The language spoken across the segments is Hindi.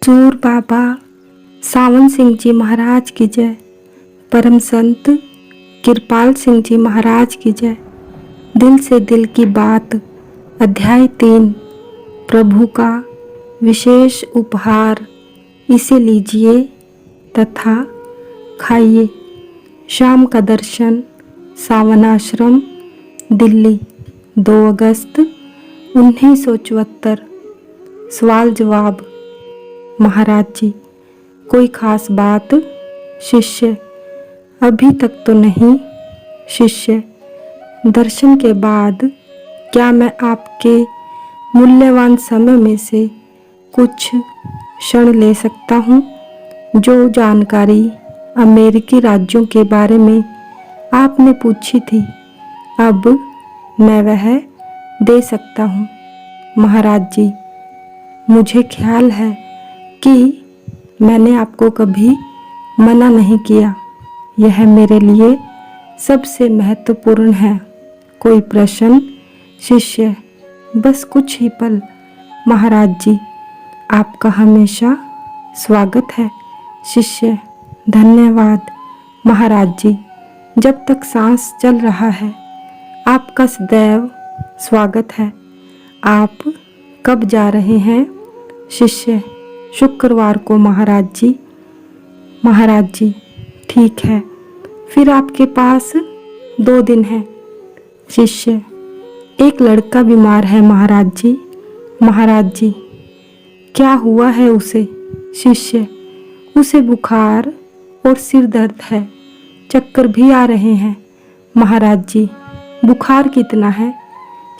हुजूर बाबा सावन सिंह जी महाराज की जय। परम संत कृपाल सिंह जी महाराज की जय। दिल से दिल की बात अध्याय 3। प्रभु का विशेष उपहार, इसे लीजिए तथा खाइए। शाम का दर्शन, सावन आश्रम, दिल्ली, 2 अगस्त 1974। सवाल जवाब। महाराज जी, कोई खास बात? शिष्य, अभी तक तो नहीं। शिष्य, दर्शन के बाद क्या मैं आपके मूल्यवान समय में से कुछ क्षण ले सकता हूँ? जो जानकारी अमेरिकी राज्यों के बारे में आपने पूछी थी, अब मैं वह दे सकता हूँ। महाराज जी, मुझे ख्याल है कि मैंने आपको कभी मना नहीं किया। यह मेरे लिए सबसे महत्वपूर्ण है। कोई प्रश्न? शिष्य, बस कुछ ही पल। महाराज जी, आपका हमेशा स्वागत है। शिष्य, धन्यवाद। महाराज जी, जब तक सांस चल रहा है आपका सदैव स्वागत है। आप कब जा रहे हैं? शिष्य, शुक्रवार को महाराज जी। महाराज जी, ठीक है, फिर आपके पास 2 दिन हैं। शिष्य, एक लड़का बीमार है महाराज जी। महाराज जी, क्या हुआ है उसे? शिष्य, उसे बुखार और सिर दर्द है, चक्कर भी आ रहे हैं। महाराज जी, बुखार कितना है?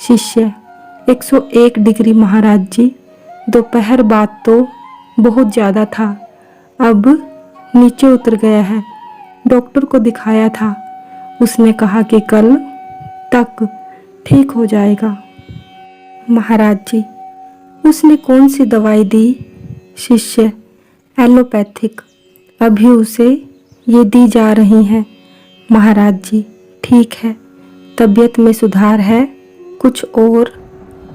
शिष्य, 101 डिग्री महाराज जी। दोपहर बाद तो बहुत ज़्यादा था, अब नीचे उतर गया है। डॉक्टर को दिखाया था, उसने कहा कि कल तक ठीक हो जाएगा। महाराज जी, उसने कौन सी दवाई दी? शिष्य, एलोपैथिक, अभी उसे ये दी जा रही हैं। महाराज जी, ठीक है, तबीयत में सुधार है? कुछ और?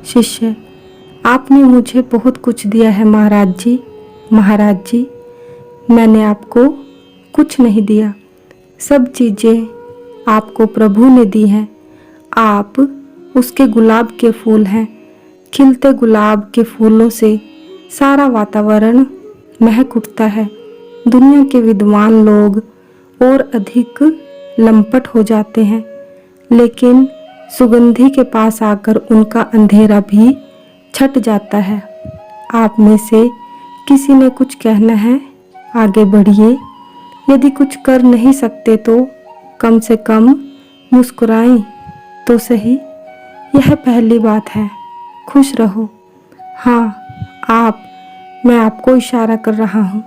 शिष्य, आपने मुझे बहुत कुछ दिया है महाराज जी। महाराज जी, मैंने आपको कुछ नहीं दिया, सब चीज़ें आपको प्रभु ने दी हैं। आप उसके गुलाब के फूल हैं। खिलते गुलाब के फूलों से सारा वातावरण महक उठता है। दुनिया के विद्वान लोग और अधिक लंपट हो जाते हैं, लेकिन सुगंधि के पास आकर उनका अंधेरा भी छट जाता है। आप में से किसी ने कुछ कहना है? आगे बढ़िए। यदि कुछ कर नहीं सकते तो कम से कम मुस्कुराएं तो सही। यह पहली बात है। खुश रहो। हाँ, मैं आपको इशारा कर रहा हूँ।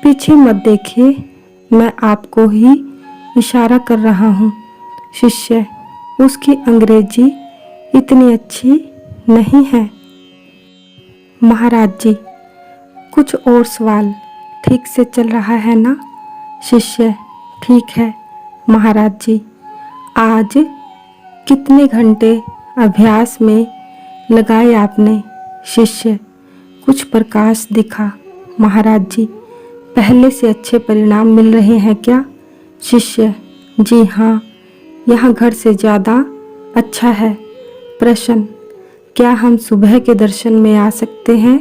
पीछे मत देखिए, मैं आपको ही इशारा कर रहा हूँ। शिष्य, उसकी अंग्रेजी इतनी अच्छी नहीं है। महाराज जी, कुछ और सवाल? ठीक से चल रहा है ना? शिष्य, ठीक है। महाराज जी, आज कितने घंटे अभ्यास में लगाए आपने? शिष्य, कुछ प्रकाश दिखा। महाराज जी, पहले से अच्छे परिणाम मिल रहे हैं क्या? शिष्य, जी हाँ, यहाँ घर से ज़्यादा अच्छा है। प्रश्न, क्या हम सुबह के दर्शन में आ सकते हैं,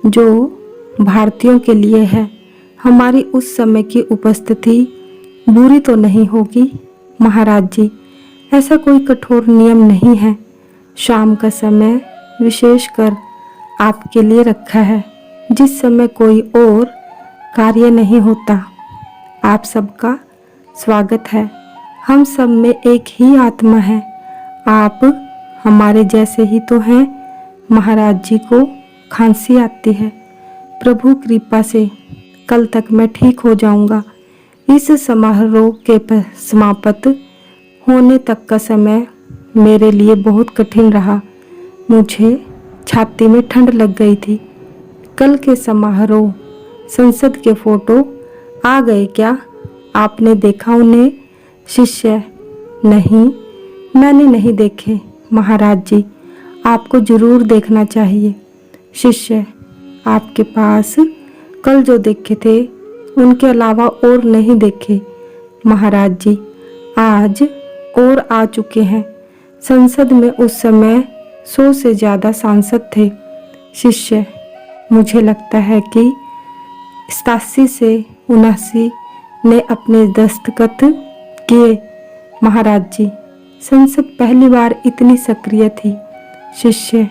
जो भारतीयों के लिए है? हमारी उस समय की उपस्थिति बुरी तो नहीं होगी? महाराज जी, ऐसा कोई कठोर नियम नहीं है। शाम का समय विशेषकर आपके लिए रखा है, जिस समय कोई और कार्य नहीं होता। आप सबका स्वागत है। हम सब में एक ही आत्मा है। आप हमारे जैसे ही तो हैं। महाराज जी को खांसी आती है। प्रभु कृपा से कल तक मैं ठीक हो जाऊंगा। इस समारोह के समाप्त होने तक का समय मेरे लिए बहुत कठिन रहा। मुझे छाती में ठंड लग गई थी। कल के समारोह संसद के फोटो आ गए क्या? आपने देखा उन्हें? शिष्य, नहीं, मैंने नहीं देखे। महाराज जी, आपको जरूर देखना चाहिए। शिष्य, आपके पास कल जो देखे थे उनके अलावा और नहीं देखे महाराज जी। आज और आ चुके हैं। संसद में उस समय 100 से ज़्यादा सांसद थे। शिष्य, मुझे लगता है कि 87 से 79 ने अपने दस्तखत किए महाराज जी। संसद पहली बार इतनी सक्रिय थी। शिष्य,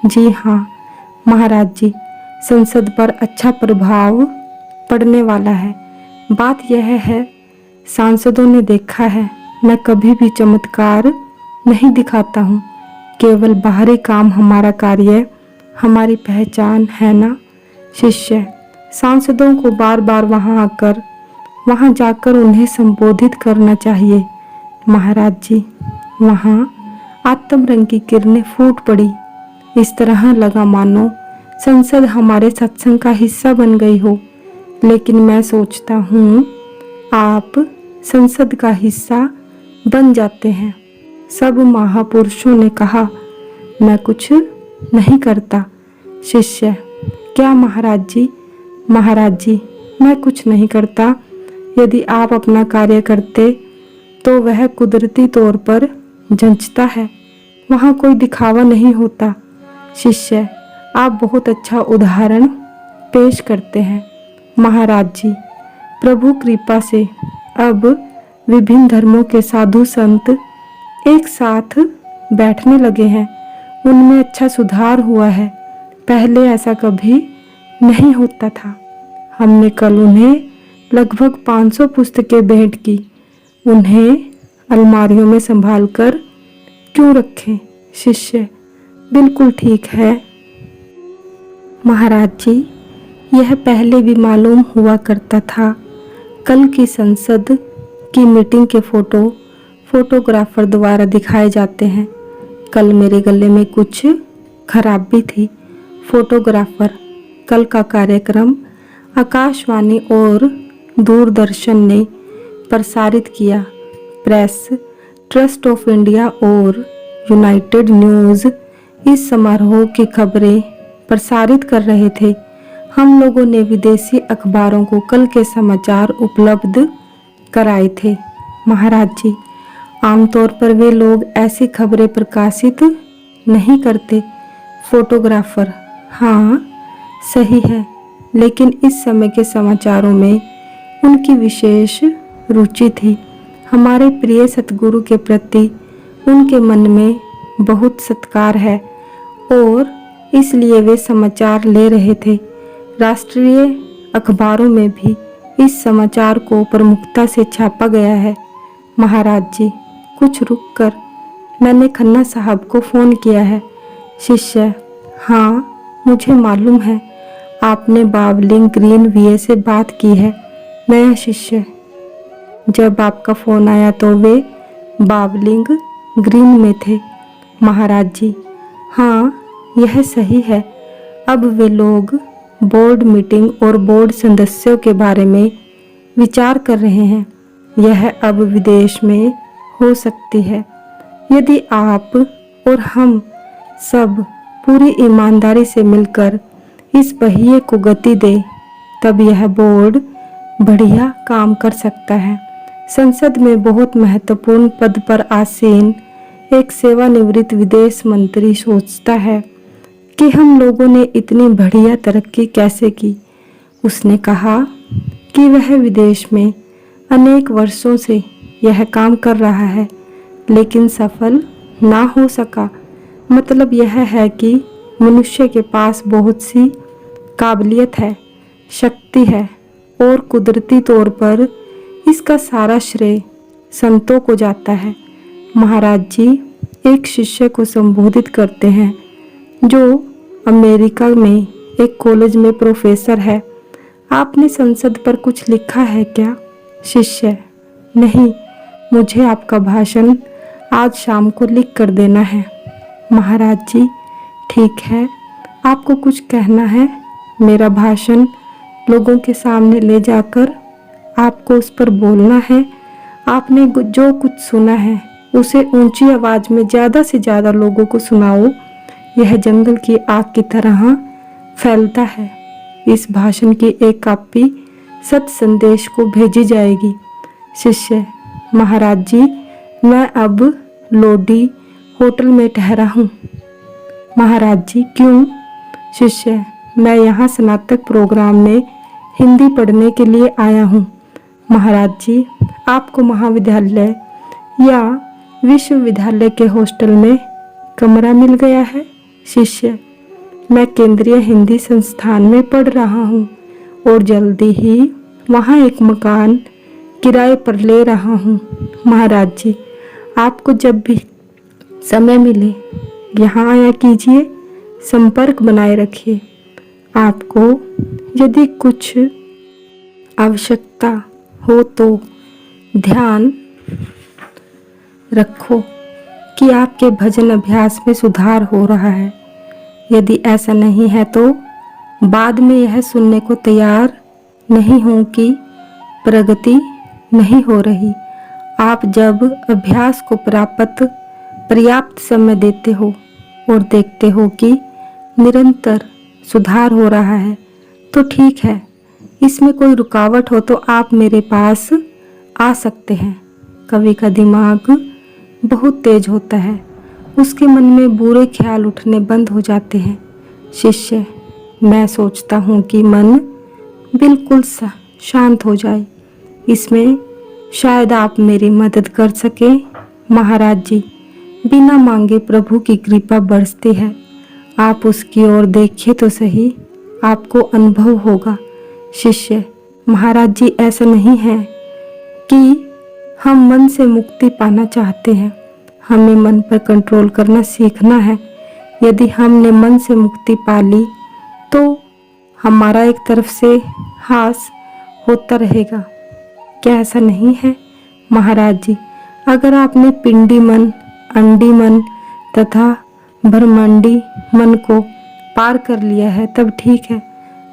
जी हाँ महाराज जी, संसद पर अच्छा प्रभाव पड़ने वाला है। बात यह है, सांसदों ने देखा है मैं कभी भी चमत्कार नहीं दिखाता हूँ। केवल बाहरी काम हमारा कार्य, हमारी पहचान है ना। शिष्य, सांसदों को बार बार वहाँ जाकर उन्हें संबोधित करना चाहिए महाराज जी। वहाँ आत्मरंग की किरणें फूट पड़ी। इस तरह लगा मानो संसद हमारे सत्संग का हिस्सा बन गई हो। लेकिन मैं सोचता हूँ आप संसद का हिस्सा बन जाते हैं। सब महापुरुषों ने कहा, मैं कुछ नहीं करता। शिष्य, क्या महाराज जी? महाराज जी, मैं कुछ नहीं करता। यदि आप अपना कार्य करते तो वह कुदरती तौर पर जंचता है। वहाँ कोई दिखावा नहीं होता। शिष्य, आप बहुत अच्छा उदाहरण पेश करते हैं महाराज जी। प्रभु कृपा से अब विभिन्न धर्मों के साधु संत एक साथ बैठने लगे हैं। उनमें अच्छा सुधार हुआ है। पहले ऐसा कभी नहीं होता था। हमने कल उन्हें लगभग 500 पुस्तकें भेंट की। उन्हें अलमारियों में संभाल कर क्यों रखें? शिष्य, बिल्कुल ठीक है महाराज जी, यह पहले भी मालूम हुआ करता था। कल की संसद की मीटिंग के फोटोग्राफर द्वारा दिखाए जाते हैं। कल मेरे गले में कुछ खराबी थी। फोटोग्राफर, कल का कार्यक्रम आकाशवाणी और दूरदर्शन ने प्रसारित किया। प्रेस ट्रस्ट ऑफ इंडिया और यूनाइटेड न्यूज़ इस समारोह की खबरें प्रसारित कर रहे थे। हम लोगों ने विदेशी अखबारों को कल के समाचार उपलब्ध कराए थे महाराज जी। आमतौर पर वे लोग ऐसी खबरें प्रकाशित नहीं करते। फोटोग्राफर, हाँ सही है, लेकिन इस समय के समाचारों में उनकी विशेष रुचि थी। हमारे प्रिय सतगुरु के प्रति उनके मन में बहुत सत्कार है और इसलिए वे समाचार ले रहे थे। राष्ट्रीय अखबारों में भी इस समाचार को प्रमुखता से छापा गया है महाराज जी। कुछ रुककर मैंने खन्ना साहब को फ़ोन किया है। शिष्य, हाँ मुझे मालूम है, आपने बावलिंग ग्रीन वीए से बात की है। नया शिष्य, जब आपका फ़ोन आया तो वे बावलिंग ग्रीन में थे महाराज जी। हाँ यह सही है। अब वे लोग बोर्ड मीटिंग और बोर्ड सदस्यों के बारे में विचार कर रहे हैं। यह अब विदेश में हो सकती है। यदि आप और हम सब पूरी ईमानदारी से मिलकर इस पहिए को गति दें, तब यह बोर्ड बढ़िया काम कर सकता है। संसद में बहुत महत्वपूर्ण पद पर आसीन एक सेवानिवृत्त विदेश मंत्री सोचता है कि हम लोगों ने इतनी बढ़िया तरक्की कैसे की। उसने कहा कि वह विदेश में अनेक वर्षों से यह काम कर रहा है, लेकिन सफल ना हो सका। मतलब यह है कि मनुष्य के पास बहुत सी काबिलियत है, शक्ति है और कुदरती तौर पर इसका सारा श्रेय संतों को जाता है। महाराज जी एक शिष्य को संबोधित करते हैं जो अमेरिका में एक कॉलेज में प्रोफेसर है। आपने संसद पर कुछ लिखा है क्या? शिष्य, नहीं, मुझे आपका भाषण आज शाम को लिख कर देना है। महाराज जी ठीक है, आपको कुछ कहना है? मेरा भाषण लोगों के सामने ले जाकर आपको उस पर बोलना है। आपने जो कुछ सुना है उसे ऊंची आवाज़ में ज़्यादा से ज़्यादा लोगों को सुनाओ। यह जंगल की आग की तरह फैलता है। इस भाषण की एक कॉपी सत संदेश को भेजी जाएगी। शिष्य: महाराज जी, मैं अब लोडी होटल में ठहरा हूँ। महाराज जी, क्यों? शिष्य: मैं यहाँ स्नातक प्रोग्राम में हिंदी पढ़ने के लिए आया हूँ। महाराज जी, आपको महाविद्यालय या विश्वविद्यालय के हॉस्टल में कमरा मिल गया है? शिष्य: मैं केंद्रीय हिंदी संस्थान में पढ़ रहा हूँ और जल्दी ही वहाँ एक मकान किराए पर ले रहा हूँ। महाराज जी, आपको जब भी समय मिले यहाँ आया कीजिए, संपर्क बनाए रखिए। आपको यदि कुछ आवश्यकता हो तो ध्यान रखो कि आपके भजन अभ्यास में सुधार हो रहा है। यदि ऐसा नहीं है तो बाद में यह सुनने को तैयार नहीं हूँ कि प्रगति नहीं हो रही। आप जब अभ्यास को पर्याप्त समय देते हो और देखते हो कि निरंतर सुधार हो रहा है तो ठीक है। इसमें कोई रुकावट हो तो आप मेरे पास आ सकते हैं। कवि का दिमाग बहुत तेज होता है, उसके मन में बुरे ख्याल उठने बंद हो जाते हैं। शिष्य: मैं सोचता हूँ कि मन बिल्कुल शांत हो जाए, इसमें शायद आप मेरी मदद कर सके। महाराज जी, बिना मांगे प्रभु की कृपा बरसती है, आप उसकी ओर देखिए तो सही, आपको अनुभव होगा। शिष्य: महाराज जी, ऐसा नहीं है कि हम मन से मुक्ति पाना चाहते हैं, हमें मन पर कंट्रोल करना सीखना है। यदि हमने मन से मुक्ति पा ली तो हमारा एक तरफ से हास होता रहेगा। क्या ऐसा नहीं है? महाराज जी, अगर आपने पिंडी मन, अंडी मन तथा ब्रह्मांडी मन को पार कर लिया है तब ठीक है।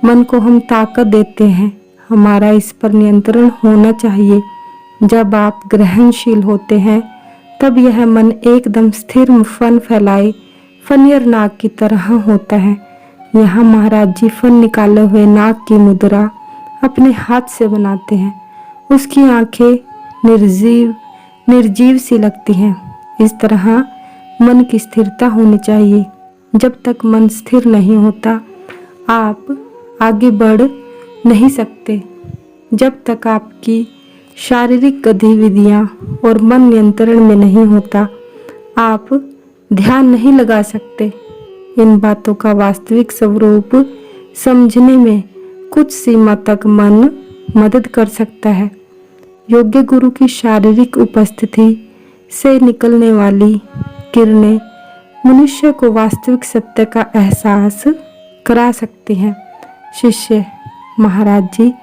मन को हम ताकत देते हैं, हमारा इस पर नियंत्रण होना चाहिए। जब आप ग्रहणशील होते हैं तब यह मन एकदम स्थिर फन फैलाए फनियर नाग की तरह होता है। यहाँ महाराज जी फन निकाले हुए नाग की मुद्रा अपने हाथ से बनाते हैं। उसकी आंखें निर्जीव सी लगती हैं। इस तरह मन की स्थिरता होनी चाहिए। जब तक मन स्थिर नहीं होता आप आगे बढ़ नहीं सकते। जब तक आपकी शारीरिक गतिविधियां और मन नियंत्रण में नहीं होता आप ध्यान नहीं लगा सकते। इन बातों का वास्तविक स्वरूप समझने में कुछ सीमा तक मन मदद कर सकता है। योग्य गुरु की शारीरिक उपस्थिति से निकलने वाली किरणें मनुष्य को वास्तविक सत्य का एहसास करा सकती हैं। शिष्य: महाराज जी,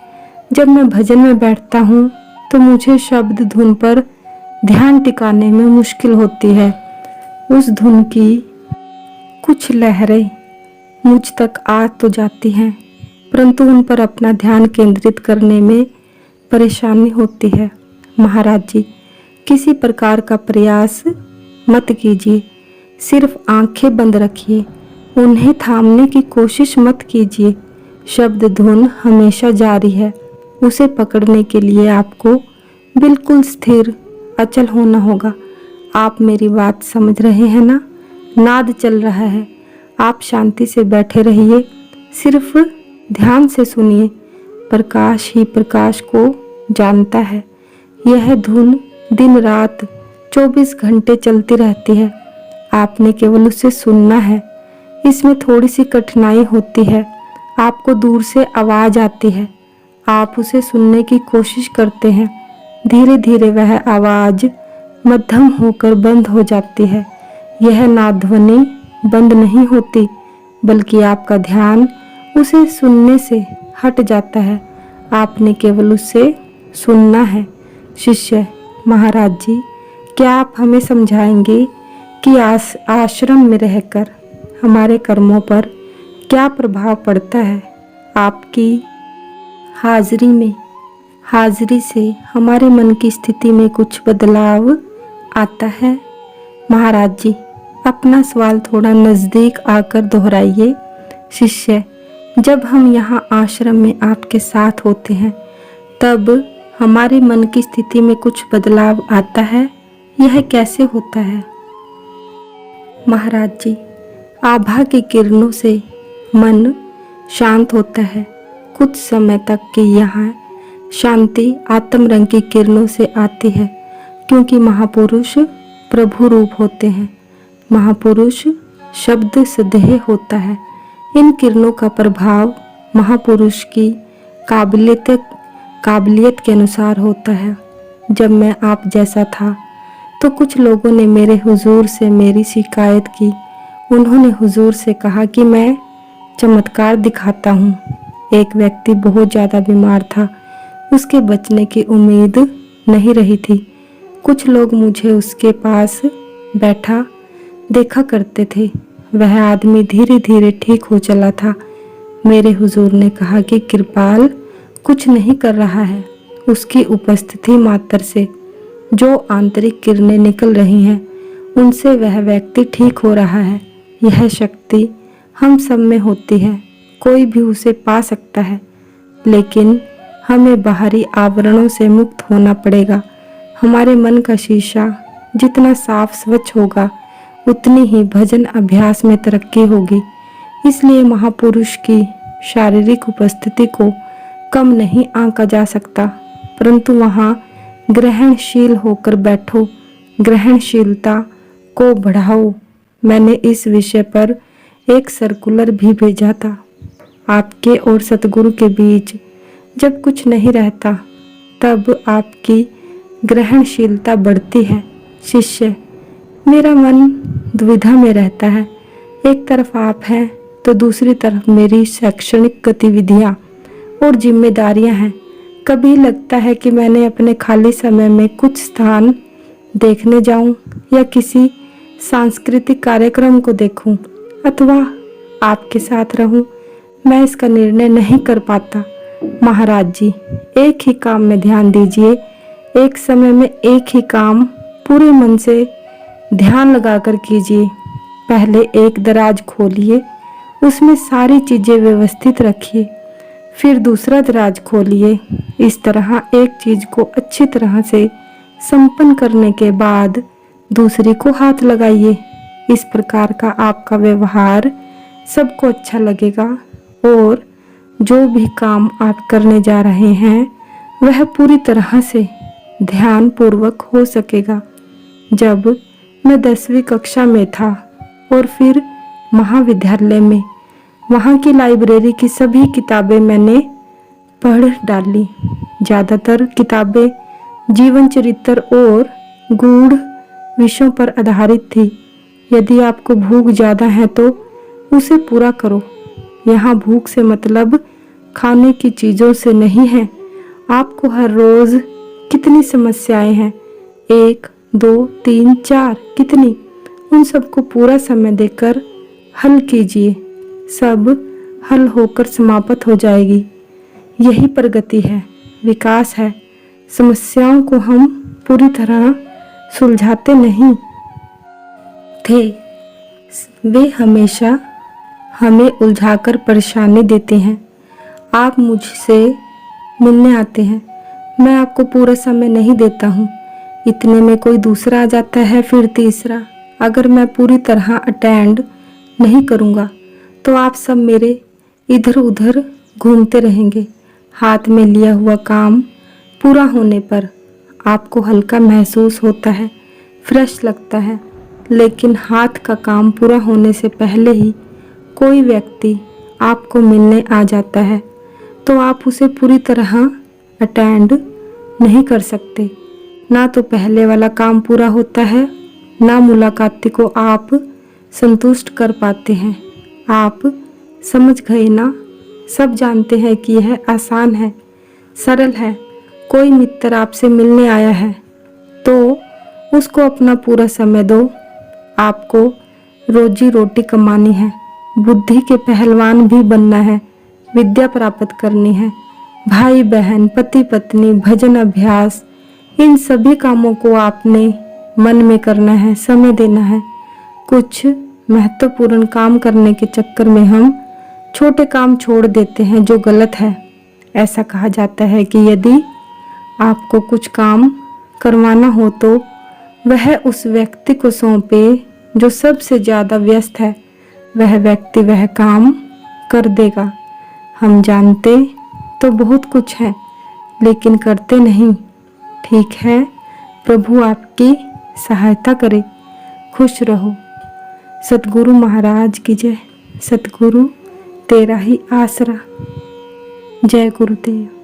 जब मैं भजन में बैठता हूँ तो मुझे शब्द धुन पर ध्यान टिकाने में मुश्किल होती है। उस धुन की कुछ लहरें मुझ तक आ तो जाती हैं परंतु उन पर अपना ध्यान केंद्रित करने में परेशानी होती है। महाराज जी, किसी प्रकार का प्रयास मत कीजिए, सिर्फ आंखें बंद रखिए, उन्हें थामने की कोशिश मत कीजिए। शब्द धुन हमेशा जारी है, उसे पकड़ने के लिए आपको बिल्कुल स्थिर अचल होना होगा। आप मेरी बात समझ रहे हैं ना? नाद चल रहा है, आप शांति से बैठे रहिए, सिर्फ ध्यान से सुनिए। प्रकाश ही प्रकाश को जानता है। यह धुन दिन रात 24 घंटे चलती रहती है, आपने केवल उसे सुनना है। इसमें थोड़ी सी कठिनाई होती है, आपको दूर से आवाज आती है, आप उसे सुनने की कोशिश करते हैं। धीरे धीरे वह आवाज मध्यम होकर बंद हो जाती है। यह नादध्वनि बंद नहीं होती बल्कि आपका ध्यान उसे सुनने से हट जाता है, आपने केवल उसे सुनना है। शिष्य: महाराज जी, क्या आप हमें समझाएंगे कि आश्रम में रहकर हमारे कर्मों पर क्या प्रभाव पड़ता है? आपकी हाजिरी से हमारे मन की स्थिति में कुछ बदलाव आता है? महाराज जी, अपना सवाल थोड़ा नज़दीक आकर दोहराइए। शिष्य: जब हम यहाँ आश्रम में आपके साथ होते हैं तब हमारे मन की स्थिति में कुछ बदलाव आता है। यह कैसे होता है? महाराज जी, आभा की किरणों से मन शांत होता है। कुछ समय तक के यहाँ शांति आत्म रंग की किरणों से आती है, क्योंकि महापुरुष प्रभु रूप होते हैं। महापुरुष शब्द सदेह होता है। इन किरणों का प्रभाव महापुरुष की काबिलियत के अनुसार होता है। जब मैं आप जैसा था तो कुछ लोगों ने मेरे हुजूर से मेरी शिकायत की। उन्होंने हुजूर से कहा कि मैं चमत्कार दिखाता हूँ। एक व्यक्ति बहुत ज़्यादा बीमार था, उसके बचने की उम्मीद नहीं रही थी। कुछ लोग मुझे उसके पास बैठा देखा करते थे। वह आदमी धीरे धीरे ठीक हो चला था। मेरे हुजूर ने कहा कि कृपाल कुछ नहीं कर रहा है, उसकी उपस्थिति मात्र से जो आंतरिक किरणें निकल रही हैं उनसे वह व्यक्ति ठीक हो रहा है। यह शक्ति हम सब में होती है, कोई भी उसे पा सकता है, लेकिन हमें बाहरी आवरणों से मुक्त होना पड़ेगा। हमारे मन का शीशा जितना साफ स्वच्छ होगा उतनी ही भजन अभ्यास में तरक्की होगी। इसलिए महापुरुष की शारीरिक उपस्थिति को कम नहीं आंका जा सकता, परंतु वहाँ ग्रहणशील होकर बैठो, ग्रहणशीलता को बढ़ाओ। मैंने इस विषय पर एक सर्कुलर भी भेजा था। आपके और सतगुरु के बीच जब कुछ नहीं रहता तब आपकी ग्रहणशीलता बढ़ती है। शिष्य, मेरा मन दुविधा में रहता है। एक तरफ आप हैं तो दूसरी तरफ मेरी शैक्षणिक गतिविधियां और जिम्मेदारियां हैं। कभी लगता है कि मैंने अपने खाली समय में कुछ स्थान देखने जाऊं या किसी सांस्कृतिक कार्यक्रम को देखूं अथवा आपके साथ रहूं। मैं इसका निर्णय नहीं कर पाता। महाराज जी, एक ही काम में ध्यान दीजिए। एक समय में एक ही काम पूरे मन से ध्यान लगाकर कीजिए। पहले एक दराज खोलिए, उसमें सारी चीज़ें व्यवस्थित रखिए। फिर दूसरा दराज खोलिए। इस तरह एक चीज़ को अच्छी तरह से संपन्न करने के बाद दूसरी को हाथ लगाइए। इस प्रकार का आपका व्यवहार सबको अच्छा लगेगा और जो भी काम आप करने जा रहे हैं वह पूरी तरह से ध्यान पूर्वक हो सकेगा। जब मैं 10वीं कक्षा में था और फिर महाविद्यालय में, वहाँ की लाइब्रेरी की सभी किताबें मैंने पढ़ डाली। ज़्यादातर किताबें जीवन चरित्र और गूढ़ विषयों पर आधारित थी। यदि आपको भूख ज़्यादा है तो उसे पूरा करो। यहाँ भूख से मतलब खाने की चीज़ों से नहीं है। आपको हर रोज़ कितनी समस्याएं हैं, 1, 2, 3, 4, कितनी, उन सबको पूरा समय देकर हल कीजिए। सब हल होकर समाप्त हो जाएगी। यही प्रगति है, विकास है। समस्याओं को हम पूरी तरह सुलझाते नहीं थे, वे हमेशा हमें उलझाकर परेशानी देते हैं। आप मुझसे मिलने आते हैं, मैं आपको पूरा समय नहीं देता हूँ। इतने में कोई दूसरा आ जाता है, फिर तीसरा। अगर मैं पूरी तरह अटेंड नहीं करूँगा तो आप सब मेरे इधर उधर घूमते रहेंगे। हाथ में लिया हुआ काम पूरा होने पर आपको हल्का महसूस होता है, फ्रेश लगता है, लेकिन हाथ का काम पूरा होने से पहले ही कोई व्यक्ति आपको मिलने आ जाता है तो आप उसे पूरी तरह अटेंड नहीं कर सकते। ना तो पहले वाला काम पूरा होता है, ना मुलाकाती को आप संतुष्ट कर पाते हैं। आप समझ गए ना? सब जानते हैं कि यह आसान है, सरल है। कोई मित्र आपसे मिलने आया है तो उसको अपना पूरा समय दो। आपको रोजी रोटी कमानी है, बुद्धि के पहलवान भी बनना है, विद्या प्राप्त करनी है। भाई बहन, पति पत्नी, भजन अभ्यास, इन सभी कामों को आपने मन में करना है, समय देना है। कुछ महत्वपूर्ण काम करने के चक्कर में हम छोटे काम छोड़ देते हैं जो गलत है। ऐसा कहा जाता है कि यदि आपको कुछ काम करवाना हो तो वह उस व्यक्ति को सौंपे जो सबसे ज़्यादा व्यस्त है। वह व्यक्ति वह काम कर देगा। हम जानते तो बहुत कुछ है लेकिन करते नहीं। ठीक है, प्रभु आपकी सहायता करे। खुश रहो। सतगुरु महाराज की जय। सतगुरु तेरा ही आसरा। जय गुरुदेव।